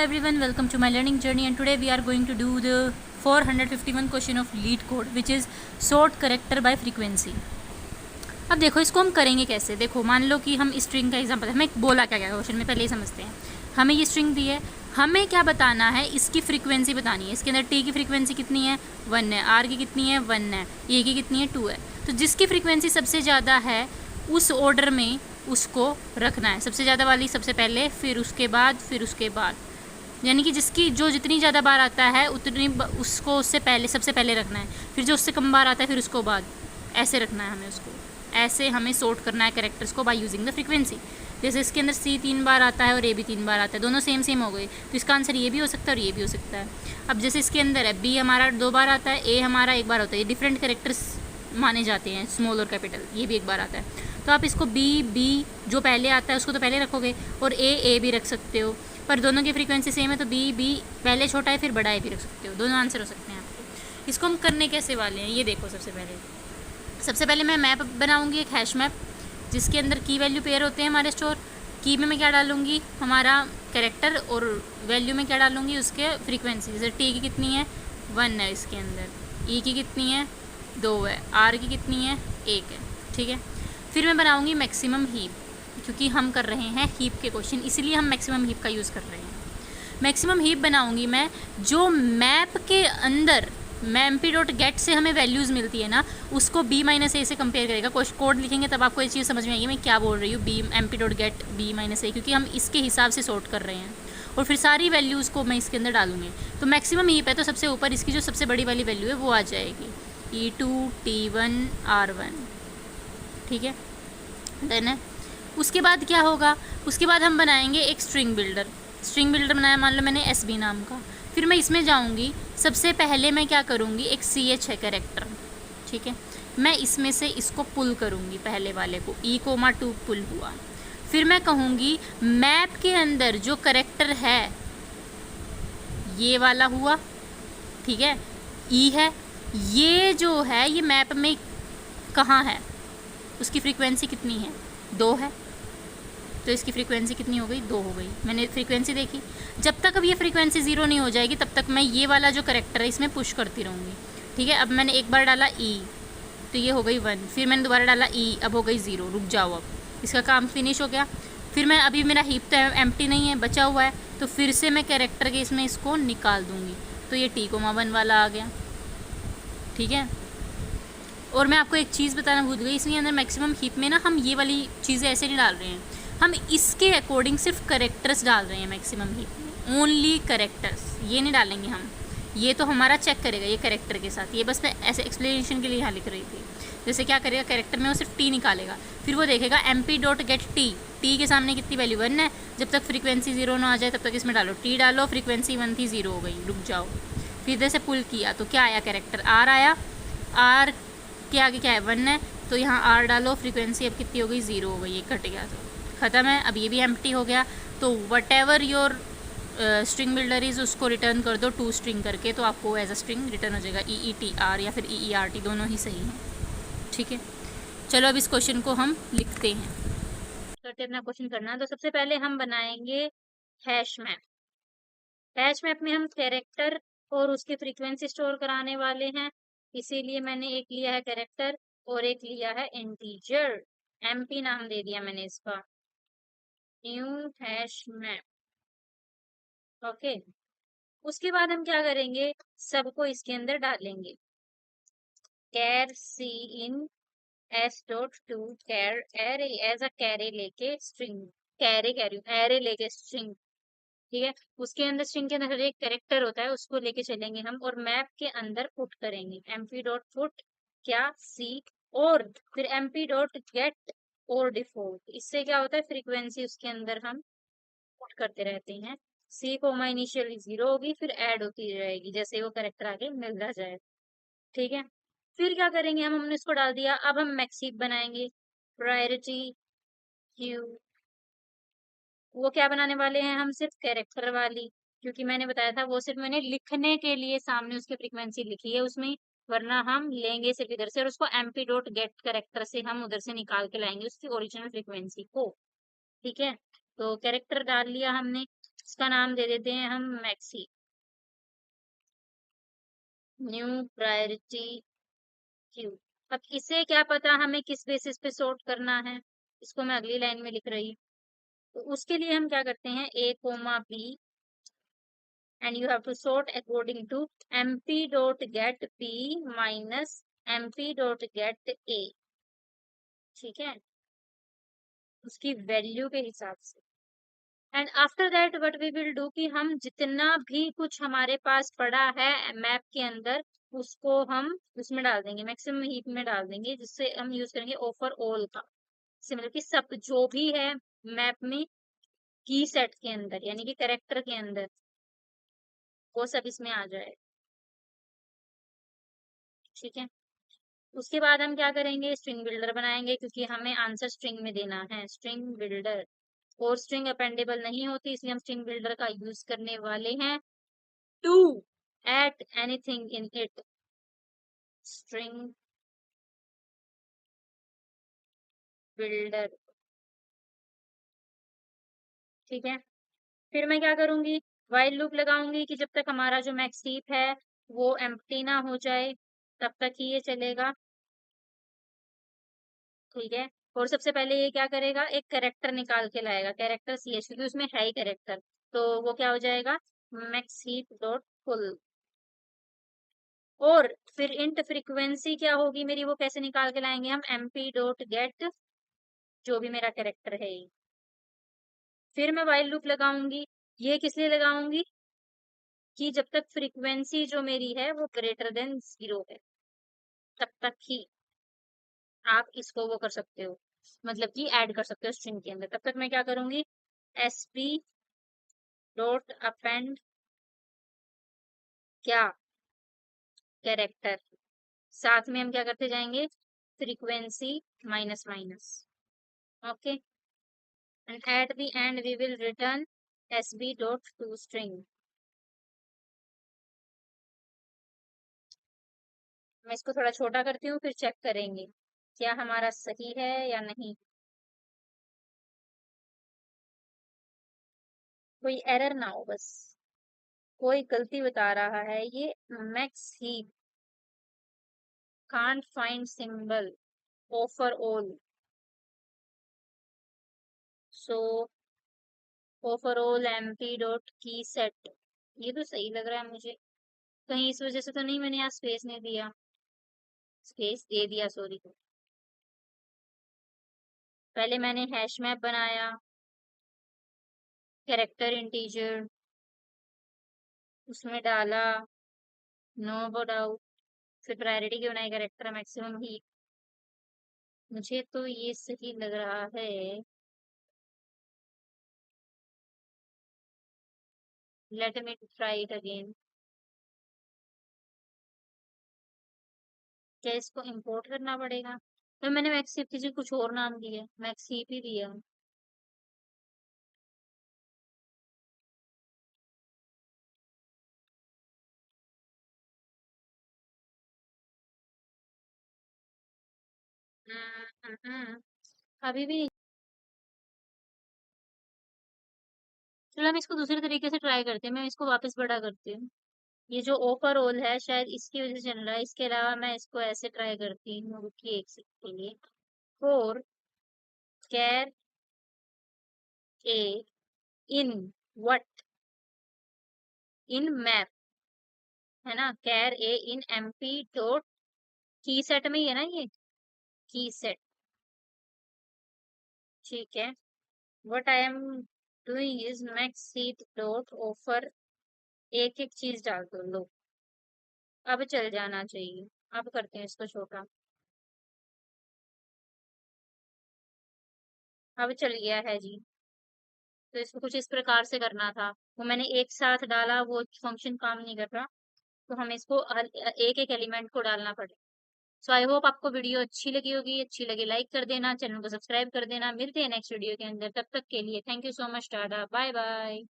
everyone, welcome to my learning journey, and today we are going to do the 451 question of lead code, which is sort character by frequency. अब देखो इसको हम करेंगे कैसे। देखो मान लो कि हम स्ट्रिंग का एग्जांपल, हमें बोला क्या क्या क्वेश्चन में, पहले ही समझते हैं। हमें ये स्ट्रिंग दी है, हमें क्या बताना है, इसकी फ्रीक्वेंसी बतानी है। इसके अंदर टी की फ्रीक्वेंसी कितनी है, 1 है। आर की कितनी है, 1 है। ए की कितनी है, 2 है। तो जिसकी फ्रीक्वेंसी सबसे ज़्यादा है उस ऑर्डर में उसको रखना है। सबसे ज़्यादा वाली सबसे पहले, फिर उसके बाद, यानी कि जिसकी जो जितनी ज़्यादा बार आता है उतनी उसको उससे पहले, सबसे पहले रखना है। फिर जो उससे कम बार आता है फिर उसको बाद, ऐसे रखना है हमें उसको। ऐसे हमें सॉर्ट करना है कैरेक्टर्स को बाय यूजिंग द फ्रीक्वेंसी। जैसे इसके अंदर सी 3 बार आता है और ए भी 3 बार आता है, दोनों सेम सेम हो गए, तो इसका आंसर ये भी हो सकता है और ये भी हो सकता है। अब जैसे इसके अंदर है बी हमारा 2 बार आता है, ए हमारा 1 बार होता है। ये डिफरेंट कैरेक्टर्स माने जाते हैं, स्मॉल और कैपिटल, ये भी 1 बार आता है। तो आप इसको बी जो पहले आता है उसको तो पहले रखोगे, और ए भी रख सकते हो, पर दोनों की फ्रीक्वेंसी सेम है तो बी पहले छोटा है फिर बड़ा है भी रख सकते हो। दोनों आंसर हो सकते हैं आपके। इसको हम करने कैसे वाले हैं ये देखो। सबसे पहले मैं मैप बनाऊंगी, एक हैश मैप, जिसके अंदर की वैल्यू पेयर होते हैं हमारे स्टोर। की में मैं क्या डालूंगी, हमारा कैरेक्टर, और वैल्यू में क्या डालूंगी, उसके फ्रीक्वेंसी। जैसे टी की कितनी है, 1 है इसके अंदर, ई की कितनी है, 2 है, आर की कितनी है, 1 है। ठीक है। फिर मैं बनाऊंगी मैक्सिमम हीप, क्योंकि हम कर रहे हैं हीप के क्वेश्चन, इसीलिए हम मैक्सिमम हीप का यूज़ कर रहे हैं। मैक्सिमम हीप बनाऊंगी मैं, जो मैप के अंदर एमपी डॉट गेट से हमें वैल्यूज़ मिलती है ना, उसको बी माइनस ए से कंपेयर करेगा। कोड लिखेंगे तब आपको ये चीज़ समझ में आएगी मैं क्या बोल रही हूँ, B MP dot get B minus A, क्योंकि हम इसके हिसाब से सॉर्ट कर रहे हैं। और फिर सारी वैल्यूज़ को मैं इसके अंदर डालूंगी। तो मैक्सिमम हीप है तो सबसे ऊपर इसकी जो सबसे बड़ी वाली वैल्यू है वो आ जाएगी, E2 T1 R1। ठीक है, देन है। उसके बाद क्या होगा, उसके बाद हम बनाएंगे एक स्ट्रिंग बिल्डर बनाया, मान लो मैंने SB नाम का। फिर मैं इसमें जाऊंगी, सबसे पहले मैं क्या करूंगी, एक CH है कैरेक्टर। ठीक है, मैं इसमें से इसको पुल करूंगी, पहले वाले को E2 पुल हुआ। फिर मैं कहूँगी मैप के अंदर जो कैरेक्टर है ये वाला हुआ, ठीक है, E है। ये जो है ये मैप में कहाँ है, उसकी फ्रीक्वेंसी कितनी है, 2 है, तो इसकी फ्रीक्वेंसी कितनी हो गई, 2 हो गई। मैंने फ्रीक्वेंसी देखी। जब तक अब ये फ्रीक्वेंसी 0 नहीं हो जाएगी तब तक मैं ये वाला जो कैरेक्टर है इसमें पुश करती रहूँगी। ठीक है, अब मैंने एक बार डाला E तो ये हो गई 1, फिर मैंने दोबारा डाला E, अब हो गई 0। रुक जाओ, अब इसका काम फिनिश हो गया। फिर मैं, अभी मेरा हीप तो एम्प्टी नहीं है, बचा हुआ है, तो फिर से मैं कैरेक्टर के इसमें इसको निकाल दूँगी, तो ये T1 वाला आ गया। ठीक है, और मैं आपको एक चीज़ बताना भूल गई, इसके अंदर मैक्सिमम हीप में ना हम ये वाली चीज़ें ऐसे नहीं डाल रहे हैं, हम इसके अकॉर्डिंग सिर्फ करेक्टर्स डाल रहे हैं मैक्सिमम हीप में, ओनली करेक्टर्स, ये नहीं डालेंगे हम। ये तो हमारा चेक करेगा ये करेक्टर के साथ, ये बस मैं ऐसे एक्सप्लेनेशन के लिए यहाँ लिख रही थी। जैसे क्या करेगा, कैरेक्टर में वो सिर्फ टी निकालेगा, फिर वो देखेगा MP डॉट गेट टी के सामने कितनी वैल्यू 1 है, जब तक फ्रीक्वेंसी 0 ना आ जाए तब तक इसमें डालो, टी डालो, फ्रीक्वेंसी 1 थी, 0 हो गई। रुक जाओ, फिर जैसे पुल किया तो क्या आया, कैरेक्टर R आया, R के आगे क्या है, 1 है, तो यहाँ R डालो, फ्रीक्वेंसी अब कितनी हो गई, 0 हो गई, ये कट गया तो ख़त्म है। अब ये भी एम्प्टी हो गया, तो what ever your string builder is उसको रिटर्न कर दो 2 स्ट्रिंग करके, तो आपको एज अ स्ट्रिंग रिटर्न हो जाएगा EETR या फिर EERT, दोनों ही सही हैं। ठीक है, चलो अब इस क्वेश्चन को हम लिखते हैं, करते अपना क्वेश्चन करना। तो सबसे पहले हम बनाएंगे हैश मैप। हैश मैप में हम कैरेक्टर और उसकी फ्रीक्वेंसी स्टोर कराने वाले हैं, इसीलिए मैंने एक लिया है कैरेक्टर और एक लिया है इंटीजर। MP नाम दे दिया मैंने इसका, न्यू हैश मैप। ओके, उसके बाद हम क्या करेंगे, सबको इसके अंदर डालेंगे। कैर सी इन S.2 char array, as a कैरे लेके स्ट्रिंग, कैरे कह रही हूँ, एरे लेके स्ट्रिंग। ठीक है, उसके अंदर स्ट्रिंग के अंदर एक कैरेक्टर होता है, उसको लेके चलेंगे हम, और मैप के अंदर पुट करेंगे MP डॉट पुट क्या सी, और फिर MP डॉट गेट और डिफॉल्ट। इससे क्या होता है, फ्रीक्वेंसी उसके अंदर हम पुट करते रहते हैं। सी कोमा इनिशियली 0 होगी, फिर ऐड होती रहेगी जैसे वो कैरेक्टर आगे मिलता जाए। ठीक है, फिर क्या करेंगे हमने इसको डाल दिया, अब हम मैक्स हीप बनाएंगे, प्रायोरिटी क्यू। वो क्या बनाने वाले हैं हम, सिर्फ कैरेक्टर वाली, क्योंकि मैंने बताया था वो सिर्फ मैंने लिखने के लिए सामने उसकी फ्रीक्वेंसी लिखी है उसमें, वरना हम लेंगे सिर्फ इधर से और उसको MP डॉट गेट कैरेक्टर से हम उधर से निकाल के लाएंगे उसकी ओरिजिनल फ्रीक्वेंसी को। ठीक है, तो कैरेक्टर डाल लिया हमने, इसका नाम दे देते हैं हम मैक्सी, न्यू प्रायोरिटी क्यू। अब इसे क्या पता हमें किस बेसिस पे सॉर्ट करना है, इसको मैं अगली लाइन में लिख रही हूँ। तो उसके लिए हम क्या करते हैं, A comma B, and you have to sort according to mp dot get p minus mp dot get a। ठीक है, उसकी वैल्यू के हिसाब से। And after that what we will do कि हम जितना भी कुछ हमारे पास पड़ा है मैप के अंदर, उसको हम उसमें डाल देंगे, मैक्सिमम हीप में डाल देंगे, जिससे हम यूज करेंगे ओवर ऑल का। सिमिलर कि सब जो भी है मैप में की सेट के अंदर, यानी कि कैरेक्टर के अंदर, वो सब इसमें आ जाए। ठीक है, उसके बाद हम क्या करेंगे, स्ट्रिंग बिल्डर बनाएंगे, क्योंकि हमें आंसर स्ट्रिंग में देना है। स्ट्रिंग बिल्डर, और स्ट्रिंग अपेंडेबल नहीं होती, इसलिए हम स्ट्रिंग बिल्डर का यूज करने वाले हैं to add anything in it. String builder. ठीक है, फिर मैं क्या करूंगी, वाइल लूप लगाऊंगी कि जब तक हमारा जो मैक्स हीप है वो एम्प्टी ना हो जाए, तब तक ही ये चलेगा। ठीक है, और सबसे पहले ये क्या करेगा, एक कैरेक्टर निकाल के लाएगा, कैरेक्टर सी एच, क्योंकि उसमें है ही कैरेक्टर, तो वो क्या हो जाएगा, मैक्स हीप डॉट फुल। और फिर इंट फ्रीक्वेंसी क्या होगी मेरी, वो कैसे निकाल के लाएंगे हम, mp डॉट गेट जो भी मेरा कैरेक्टर है ये। फिर मैं वाइल लूप लगाऊंगी, ये किस लिए लगाऊंगी कि जब तक फ्रीक्वेंसी जो मेरी है वो ग्रेटर देन 0 है, तब तक ही आप इसको वो कर सकते हो, मतलब कि ऐड कर सकते हो स्ट्रिंग के अंदर। तब तक मैं क्या करूंगी, sp डॉट अपेंड क्या, कैरेक्टर, साथ में हम क्या करते जाएंगे, frequency minus minus. Okay, and at the end we will return sb dot to string. मैं इसको थोड़ा छोटा करती हूँ, फिर चेक करेंगे क्या हमारा सही है या नहीं। कोई एरर ना हो बस, कोई गलती बता रहा है ये, max he can't find symbol over all, so overall empty dot key set. ये तो सही लग रहा है मुझे, कहीं इस वजह से तो नहीं मैंने यहाँ स्पेस नहीं दिया, स्पेस दे दिया सॉरी। पहले मैंने हैश मैप बनाया, कैरेक्टर इंटीजर, उसमें डाला नो डाउट, फिर प्रायोरिटी की बनाई कैरेक्टर मैक्सिमम ही। मुझे तो ये सही लग रहा है, let me try it again. क्या इसको इंपोर्ट करना पड़ेगा, तो मैंने मैक्सिप किसी कुछ और नाम दिया, मैक्सिप ही दिया। अभी भी। चलो हम इसको दूसरे तरीके से ट्राई करते हैं, मैं इसको वापस बड़ा करती हूँ। ये जो ओवरऑल है शायद इसकी वजह से चल रहा है, इसके अलावा मैं इसको ऐसे ट्राई करती हूँ, रुकिए एक सेकंड के लिए। For char a in what, in map, है ना, char a in MP dot key set में ही है ना ये, की सेट। ठीक है, what I am doing is max seat dot offer, एक एक चीज डाल दो लो, अब चल जाना चाहिए। अब करते हैं इसको छोटा, अब चल गया है जी। तो इसको कुछ इस प्रकार से करना था, वो मैंने एक साथ डाला, वो फंक्शन काम नहीं कर रहा, तो हमें इसको एक एक एलिमेंट को डालना पड़ेगा। सो आई होप आपको वीडियो अच्छी लगी होगी, अच्छी लगी लाइक कर देना, चैनल को सब्सक्राइब कर देना। मिलते हैं नेक्स्ट वीडियो के अंदर, तब तक के लिए thank you so much, tata bye bye.